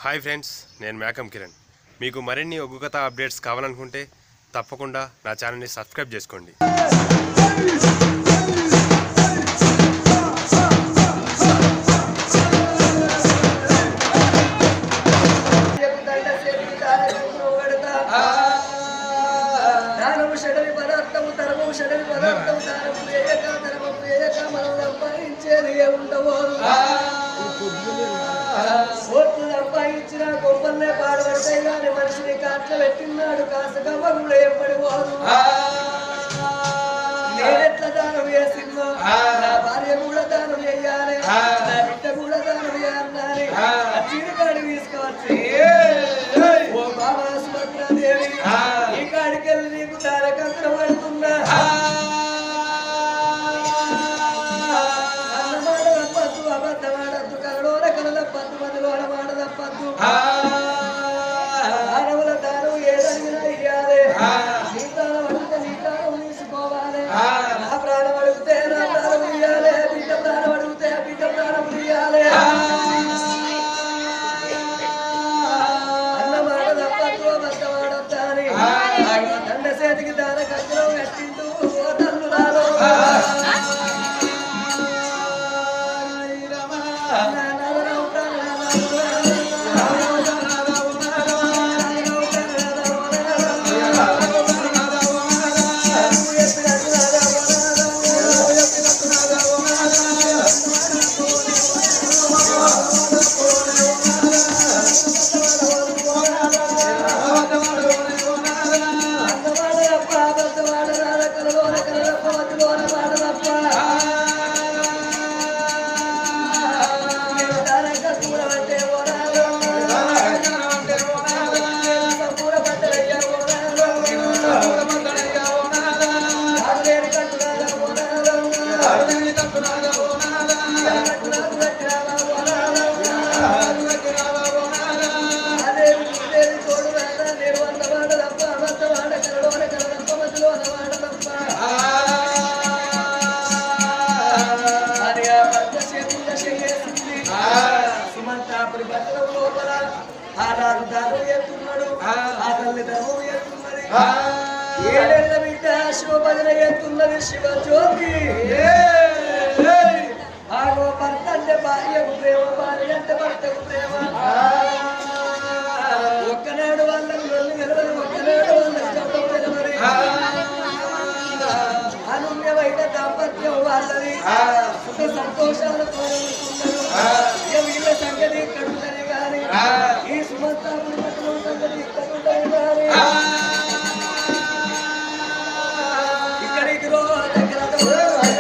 Hi friends, నేను మేకం కిరణ్. మీకు మరిన్ని ఒగ్గు కథ అప్డేట్స్ కావాలనుకుంటే తప్పకుండా నా ఛానల్ని సబ్స్క్రైబ్ చేసుకోండి. సంపాదించిన గొప్పలనే పాడబడతాయి కానీ మనిషిని కాట్ల పెట్టినాడు కాసగా వరుడు ఎప్పటి పోదు. నేనెట్లా దానం చేసిందో నా భార్య కూడా దానం చేయాలి, నా బిడ్డ కూడా దానం చేయాలని చీరకాడి తీసుకోవచ్చు. ఓ బాబా సుభద్రాదేవి, ఈ కాడికి వెళ్ళి నీకు తారకంత్ర పడుతున్నా. అన్నమాడదప్పద్దు, అబద్ధమాడద్దు, కలలోన కలదప్పద్దు, మదిలోన మాడదప్పద్దు. మానవుల దానం ఏదైనా ఇయ్యాలి, నీ ప్రాణం అడిగితే నీ ప్రాణం తీసుకోవాలి. నా ప్రాణం అడిగితే నా ప్రాణం ఇయ్యాలి, బిడ్డ ప్రాణం అడిగితే బిడ్డ ప్రాణం ఇయ్యాలి. అన్నమాట తప్పద్దు, అబద్ధమాడద్దు అని దండ చేతికి దాన కట్టడం కట్టిండు ఓ తల్లులారో. ఏడేళ్ల బిడ్డ శివభజన ఎత్తున్నది శివజ్యోతి. ఆగో భర్త అంటే భార్యకు ప్రేమ, భార్య అంటే భర్తకు ప్రేమ. ఒక్కనాడు వాళ్ళకి వెళ్ళి నిలవని, ఒక్కనాడు వాళ్ళకి చెప్పం నిలవని. అనున్యమైన దాంపత్యం వాళ్ళది, సుఖ సంతోషాలు కోరుకుంటున్నారు. వీళ్ళ సంగతి కడుతుంది కానీ ఈ సుమంతాపురి పట్టణం సంగతి కడుతుంది కానీ ఇక్కడికి రో దగ్గర హాయ్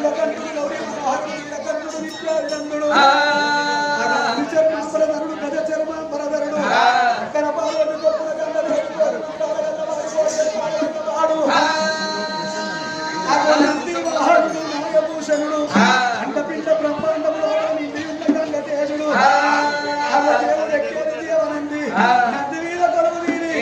నీలకంఠుడు గౌరీ మనోహరుడు నీలకంఠుడు నిత్యానందుడు చర్మాంబరధరుడు గజ చర్మాంబరధరుడు అక్కన పార్వతి గొప్పల నాయభూషణుడు అండపిండ బ్రహ్మాండంలో గంగ తేజుడు దేవనంది నంది మీద కొలువు తీరి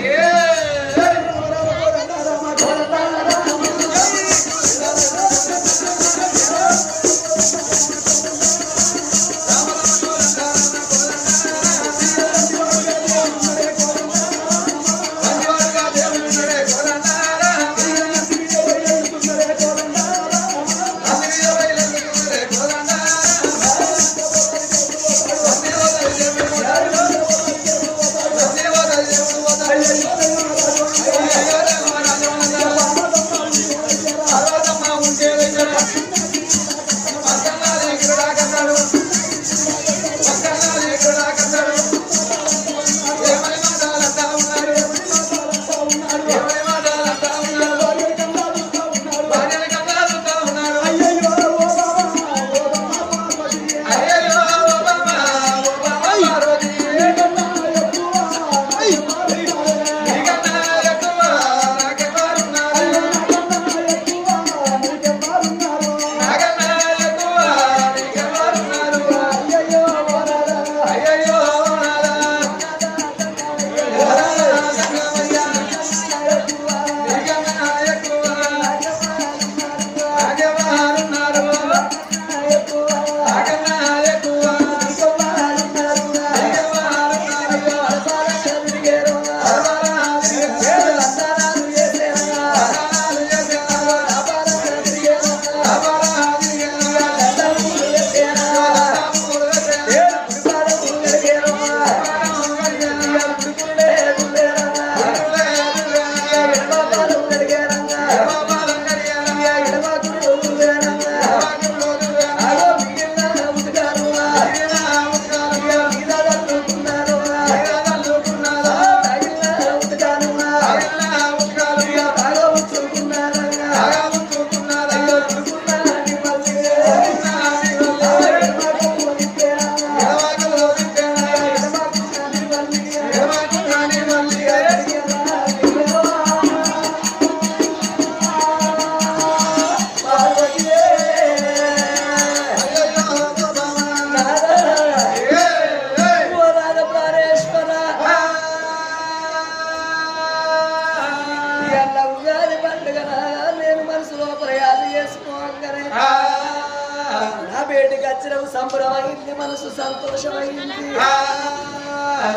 సంబరమైంది మనసు సంతోషమైంది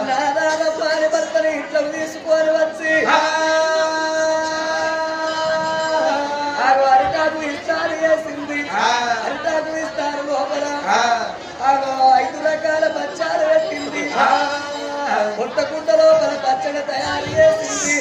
నాదాల పారి భర్తని ఇంట్లోకి తీసుకొని వచ్చి అరిటాకు ఇస్తాను వేసింది అరిటాకు ఇస్తారు లోపల 5 రకాల పచ్చాలు పెట్టింది కొత్త కుండ లోపల పచ్చగా తయారు చేసింది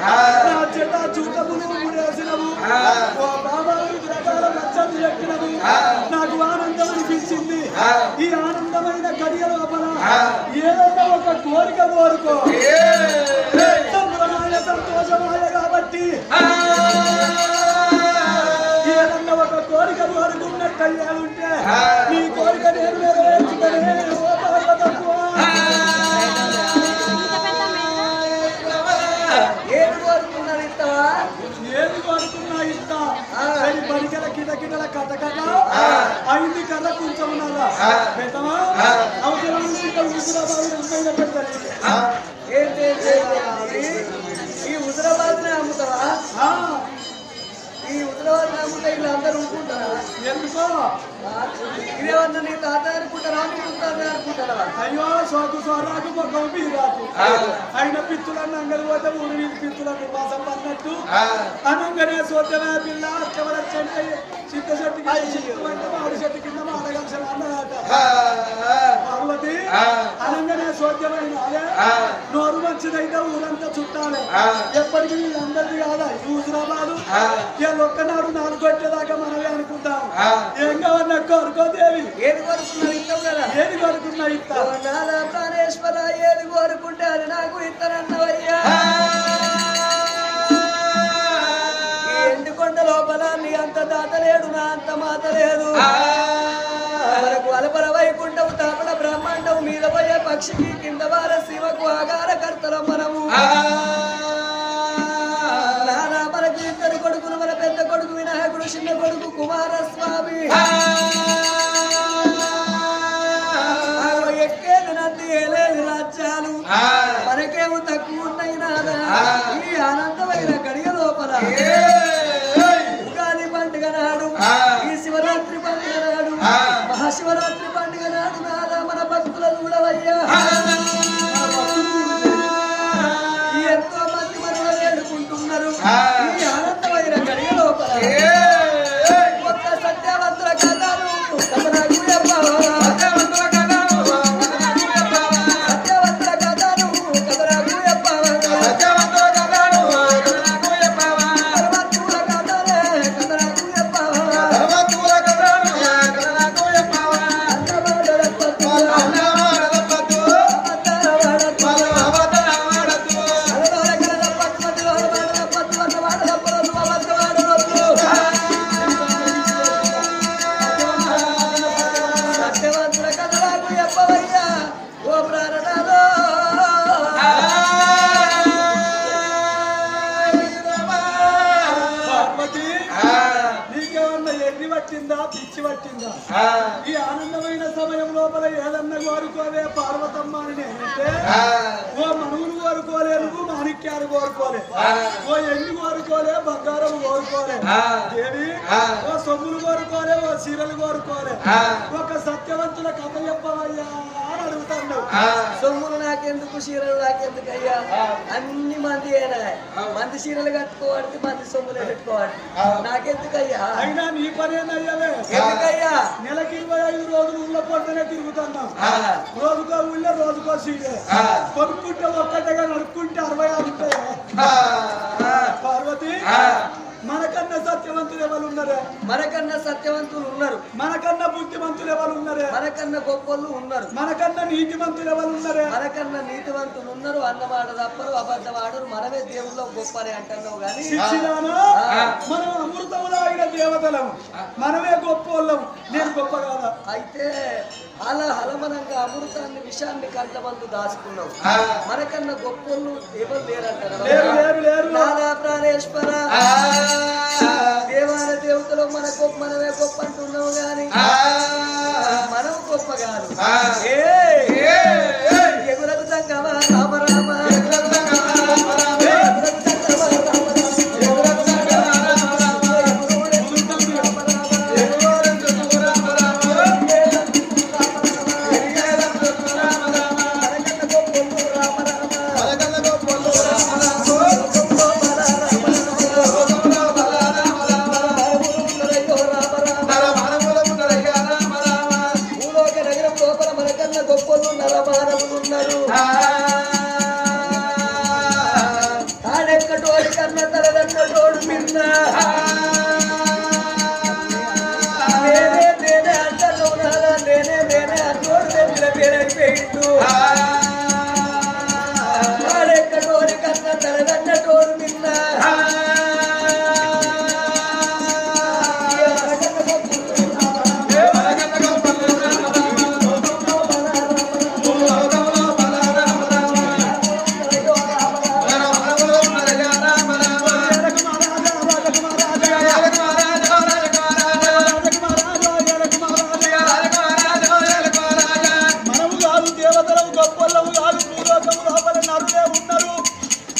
నా చెడ్డ చూటములు ముడేసినవు ఓ బాబా రకాల మచ్చలు ఎక్కినవు నాకు ఆనందం అనిపించింది ఈ ఆనందమైన గడియ లోపల ఏదైనా ఒక కోరిక కోరుకో సంబరమైన సంతోషమాయ కాబట్టి ఏదన్నా ఒక కోరిక కోరుకున్నట్టయ్యా ఉంటే నీ కోరిక నేను నెరవేర్చుకునే ఓ పార్వతమ్మ ఏది కోరుకున్నా ఇస్తా బడికల కిటకిటల కథ కథ అయింది కథ కొంచెం ఉన్నదా పెద్దమా అవసరం ఈ హుజరాబాద్ అమ్ముతావా ఈ హుజరాబాద్ అమ్ముతా ఇలా అందరూ ఉంటుంటారా ఎందుకో ఇదేమన్నా నీ తాత అనుకుంటారా నీ తాత అనుకుంటారా అయ్యో సోకు సోరాకు మొక్కం పీరాకు ఆయన పిత్తులన్న అంగడి పోతే ఊరి వీధి పిత్తులను వాసం పడినట్టు అనంగానే సోద్యమే పిల్ల అచ్చవరచ్చంటే చిత్త చెట్టుకి మాడి చెట్టు కింద మాడగలసిన అన్నమాట పార్వతి అనంగానే సోద్యమైన నోరు మంచిదైతే ఊరంతా చుట్టాలి ఎప్పటికీ వీళ్ళందరిది కాదా ఈ హుజరాబాదు ఒక్కనాడు నాలుగు కొట్టేదాకా మనమే అనుకుంటాం ఏం కావన్నా కోరుకోదేవి ఏది కోరుకున్నా ఇస్తాం కదా ఏది కోరుకున్నా ఇస్తాం ప్రాణేశ్వర ఏది కోరుకుంటే అది నాకు ఇస్తానన్నవయ్యా ఎండుకొండ లోపల నీ అంత దాత లేడు నా అంత మాత లేదు మనకు అలపర వైకుంఠం తాపడ బ్రహ్మాండం మీద పోయే పక్షికి కింద వార శివకు ఆగార కర్తలం మనము మనకి ఇద్దరు కొడుకులు మన పెద్ద కొడుకు వినాయకుడు చిన్న కొడుకు కుమారస్వామి ఎక్కేది నంది ఏలేది రాజ్యాలు మనకేమో తక్కువ ఉన్నాయి నాదా ఈ ఆనందమైన గడియ లోపల ఉగాది పండుగ నాడు ఈ శివరాత్రి పండుగ నాడు మహాశివరాత్రి పండుగ నాడు నాదా మన భక్తుల చూడవయ్యా ఎంతో మంది మనలో వేడుకుంటున్నారు ఈ ఆనందమైన గడియ లోపల ఒక్క సత్యవంతుల కథలు కథలకు సత్యవంతుల కథలు కథలకు చెప్పవయ్యా ఓ ప్రాణనాథో ఎగ్రి పట్టిందా పిచ్చి పట్టిందా ఈ ఆనందమైన సమయం లోపల ఏదన్నా కోరుకోలే పార్వతమ్మ అని నేనంటే ఓ మనువులు కోరుకోలేదు మాణిక్యాలు కోరుకోలే ఓ ఎన్ని కోరుకోలే బంగారం కోరుకోలే దేవి ఓ సొమ్ములు కోరుకోలే ఓ చీరలు కోరుకోలే ఒక సత్యవంతుల కథ చెప్పవయ్యా అని అడుగుతాడు సొమ్ములు నాకెందుకు చీరలు నాకెందుకు అయ్యా అన్ని మంది అయినా మంది చీరలు కట్టుకోవాలి మంది సొమ్ములు పెట్టుకోవాలి నాకెందుకయ్యా అయినా నీ పనేనయ్యావే ఎందుకయ్యా నెలకి 25 రోజులు ఊళ్ళో పొందనే తిరుగుతున్నాం రోజుకో ఊళ్ళో రోజుకో సీడే కొనుక్కుంటే ఒక్కటగా నడుక్కుంటే 60 ఉంటాయి పార్వతి మనకన్నా సత్యవంతులు ఎవరు ఉన్నారే మనకన్నా సత్యవంతులు ఉన్నారు మనకన్నా బుద్ధిమంతులు ఎవరు ఉన్నారే మనకన్నా గొప్పలు ఉన్నారు మనకన్నా నీతివంతులు ఎవరు ఉన్నారే మనకన్నా నీతివంతులు ఉన్నారు అన్నమాట తప్పరు అబద్ధమాడరు మనమే దేవుల్లో గొప్ప అని అంటున్నావు కానీ మనం అమృతములు అయిన దేవతలము మనమే గొప్ప నేను గొప్ప కాదా అయితే అలా హలమనంగా అమృతాన్ని విషాన్ని కంట మందు దాచుకున్నావు మనకన్నా గొప్పలు ఎవరు లేరంటారు నాదా ప్రాణేశ్వర దేవాల దేవతలు మనమే గొప్ప అంటున్నావు గాని మనం గొప్ప కాదు ఎగురకు సంగమా రామ రామ కటోడి కన్న తలదన్న తోడు మిన్న నేనే నేనే అంటాను నాదా నేనే నేనే అన్నోడు దగ్గర పేరైపోయిండు వాడే కటోడి కన్న తలదన్న తోడు మిన్న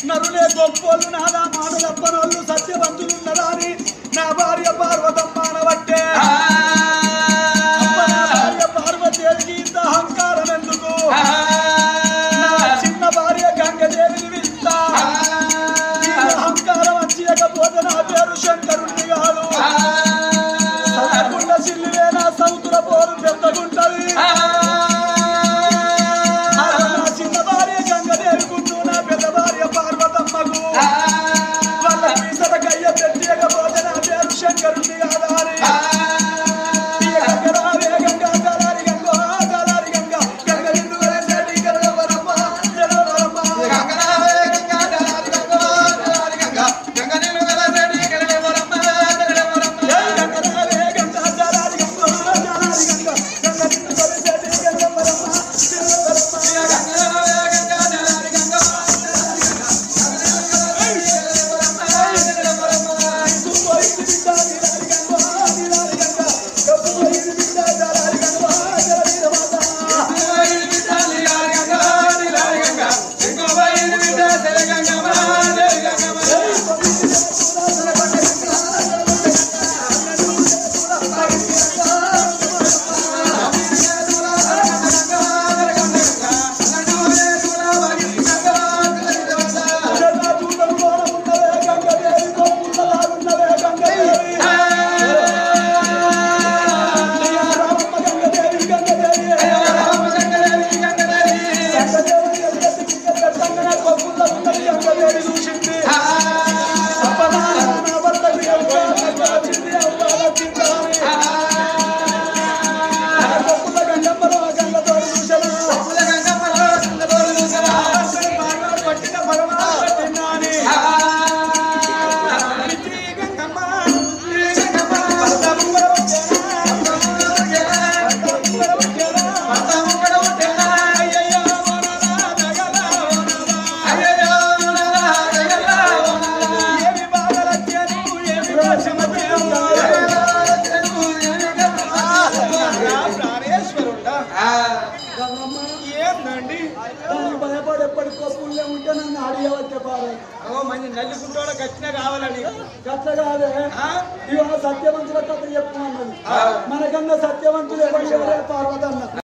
నరులే గొప్పోళ్ళు నాదా మాటలప్పనోళ్ళు సత్యవంతులున్నదా అని నా భార్య పార్వతమ్మ అనబట్టే భార్య పార్వతీదేవికి ఇంత అహంకారం ఎందుకు నా చిన్న భార్య గంగదేవిని పిలుస్తా ఈ అహంకారం వచ్చేయకపోతే నా పేరు శంకరుణ్ణి కాదు సత్తగుండ సిల్లివే నా సౌతుల పోరు పెద్దగుంటది చిన్న భార్య గంగదేవికుంటూ నా పెద్ద భార్య పార్వతమ్మకు వాళ్ళ మీసల కయ్య పెట్టకపోతే నా పేరు శంకరుణ్ణి కాదారి గంగా జలారి గంగో జలారి గంగా గంగ నిండు వెలసేటి గంగవరమ్మ జలవరమ్మ ఏందండి భయపడేప్పటికో పుల్లే ఉంటే నన్ను అడిగవచ్చే పారు మంచి నల్లికుంటోడ గచ్చిన కావాలని గచ్చ కాదే ఇవాళ సత్యవంతుల కథ చెప్పుకున్నది మనకన్నా సత్యవంతులు ఎవరు పార్వతన్న